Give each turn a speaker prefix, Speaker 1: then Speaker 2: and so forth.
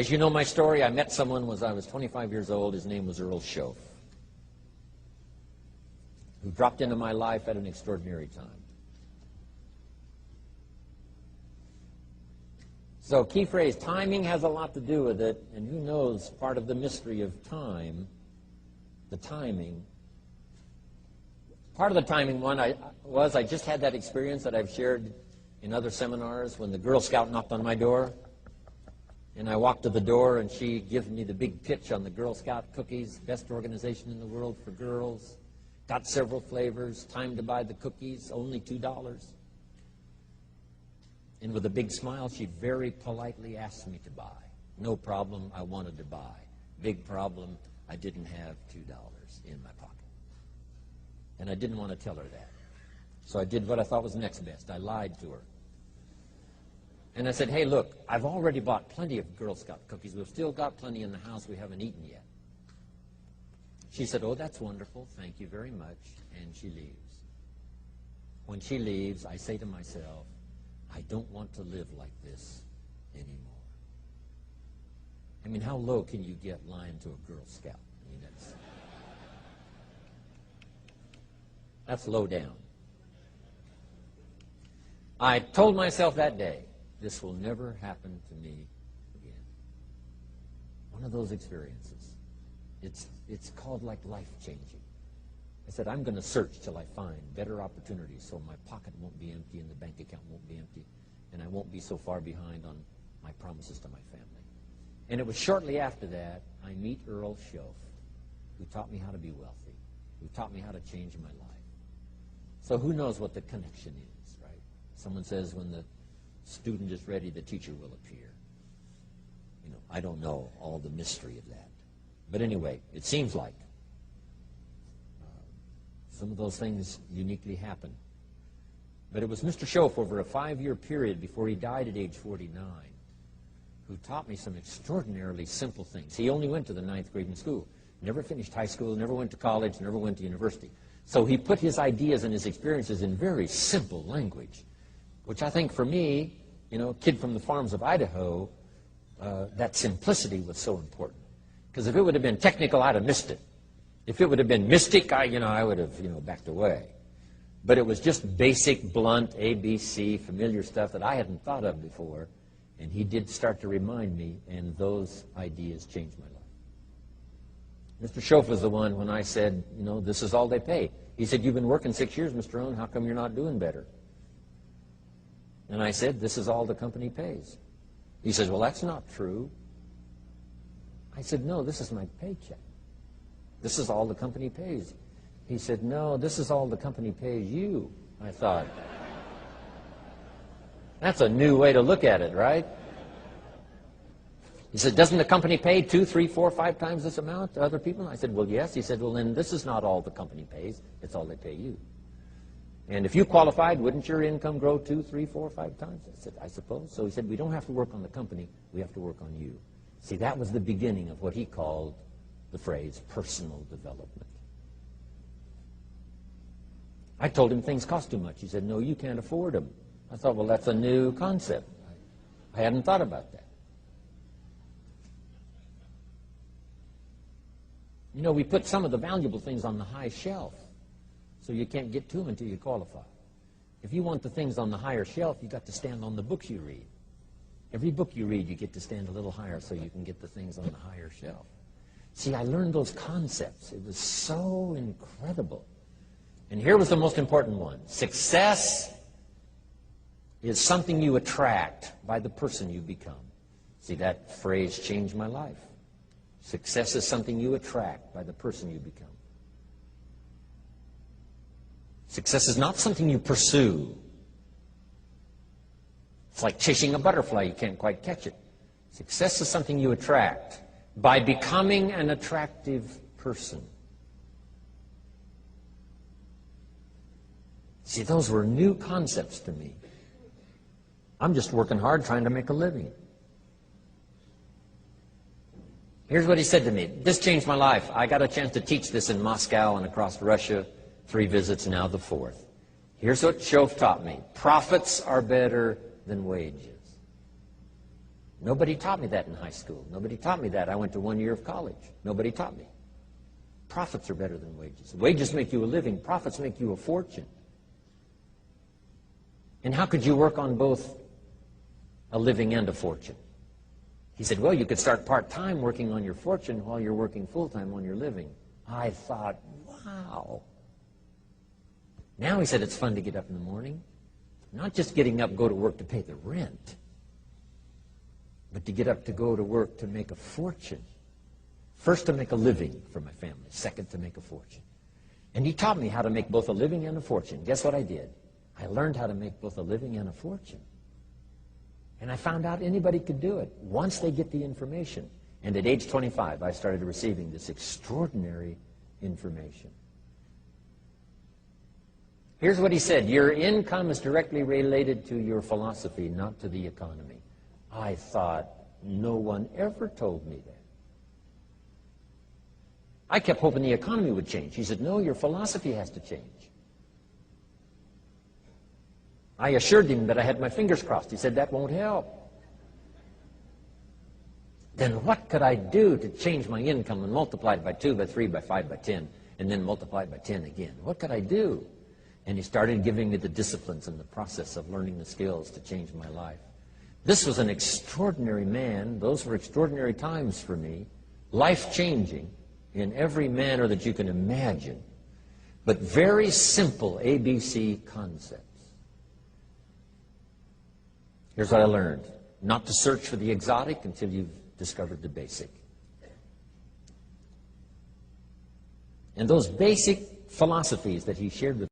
Speaker 1: As you know my story, I met someone when I was 25 years old. His name was Earl Schoaf, who dropped into my life at an extraordinary time. So key phrase, timing has a lot to do with it, and who knows part of the mystery of time, the timing. Part of the timing one I just had that experience that I've shared in other seminars when the Girl Scout knocked on my door. And I walked to the door, and she gives me the big pitch on the Girl Scout cookies, best organization in the world for girls. Got several flavors, time to buy the cookies, only $2. And with a big smile, she very politely asked me to buy. No problem, I wanted to buy. Big problem, I didn't have $2 in my pocket. And I didn't want to tell her that. So I did what I thought was next best. I lied to her. And I said, hey, look, I've already bought plenty of Girl Scout cookies. We've still got plenty in the house we haven't eaten yet. She said, oh, that's wonderful. Thank you very much. And she leaves. When she leaves, I say to myself, I don't want to live like this anymore. I mean, how low can you get lying to a Girl Scout? I mean, that's low down. I told myself that day, this will never happen to me again. One of those experiences. It's called like life-changing. I said, I'm going to search till I find better opportunities so my pocket won't be empty and the bank account won't be empty and I won't be so far behind on my promises to my family. And it was shortly after that I meet Earl Schoaf, who taught me how to be wealthy, who taught me how to change my life. So who knows what the connection is, right? Someone says when the student is ready, the teacher will appear. You know, I don't know all the mystery of that. But anyway, it seems like some of those things uniquely happen. But it was Mr. Schoaf over a 5-year period before he died at age 49 who taught me some extraordinarily simple things. He only went to the 9th grade in school, never finished high school, never went to college, never went to university. So he put his ideas and his experiences in very simple language, which I think for me, you know, kid from the farms of Idaho, that simplicity was so important. Because if it would have been technical, I'd have missed it. If it would have been mystic, I would have, backed away. But it was just basic, blunt, ABC, familiar stuff that I hadn't thought of before. And he did start to remind me, and those ideas changed my life. Mr. Schoaf was the one when I said, this is all they pay. He said, you've been working 6 years, Mr. Rohn, how come you're not doing better? And I said, this is all the company pays. He says, well, that's not true. I said, no, this is my paycheck. This is all the company pays. He said, no, this is all the company pays you. I thought, that's a new way to look at it, right? He said, doesn't the company pay 2, 3, 4, 5 times this amount to other people? I said, well, yes. He said, well, then this is not all the company pays. It's all they pay you. And if you qualified, wouldn't your income grow 2, 3, 4, 5 times? I said, I suppose. So he said, we don't have to work on the company. We have to work on you. See, that was the beginning of what he called the phrase personal development. I told him things cost too much. He said, no, you can't afford them. I thought, well, that's a new concept. I hadn't thought about that. We put some of the valuable things on the high shelf, so you can't get to them until you qualify. If you want the things on the higher shelf, you've got to stand on the books you read. Every book you read, you get to stand a little higher so you can get the things on the higher shelf. See, I learned those concepts. It was so incredible. And here was the most important one. Success is something you attract by the person you become. See, that phrase changed my life. Success is something you attract by the person you become. Success is not something you pursue. It's like chasing a butterfly. You can't quite catch it. Success is something you attract by becoming an attractive person. See, those were new concepts to me. I'm just working hard trying to make a living. Here's what he said to me. This changed my life. I got a chance to teach this in Moscow and across Russia. 3 visits, now the 4th. Here's what Schoaf taught me. Profits are better than wages. Nobody taught me that in high school. Nobody taught me that. I went to 1 year of college. Nobody taught me. Profits are better than wages. Wages make you a living. Profits make you a fortune. And how could you work on both a living and a fortune? He said, well, you could start part-time working on your fortune while you're working full-time on your living. I thought, wow. Now, he said, it's fun to get up in the morning. Not just getting up, go to work to pay the rent, but to get up to go to work to make a fortune. First, to make a living for my family. Second, to make a fortune. And he taught me how to make both a living and a fortune. Guess what I did? I learned how to make both a living and a fortune. And I found out anybody could do it once they get the information. And at age 25, I started receiving this extraordinary information. Here's what he said. Your income is directly related to your philosophy, not to the economy. I thought, no one ever told me that. I kept hoping the economy would change. He said, no, your philosophy has to change. I assured him that I had my fingers crossed. He said, that won't help. Then what could I do to change my income and multiply it by 2, by 3, by 5, by 10, and then multiply it by 10 again? What could I do? And he started giving me the disciplines and the process of learning the skills to change my life. This was an extraordinary man. Those were extraordinary times for me, life-changing in every manner that you can imagine, but very simple ABC concepts. Here's what I learned. Not to search for the exotic until you've discovered the basic. And those basic philosophies that he shared with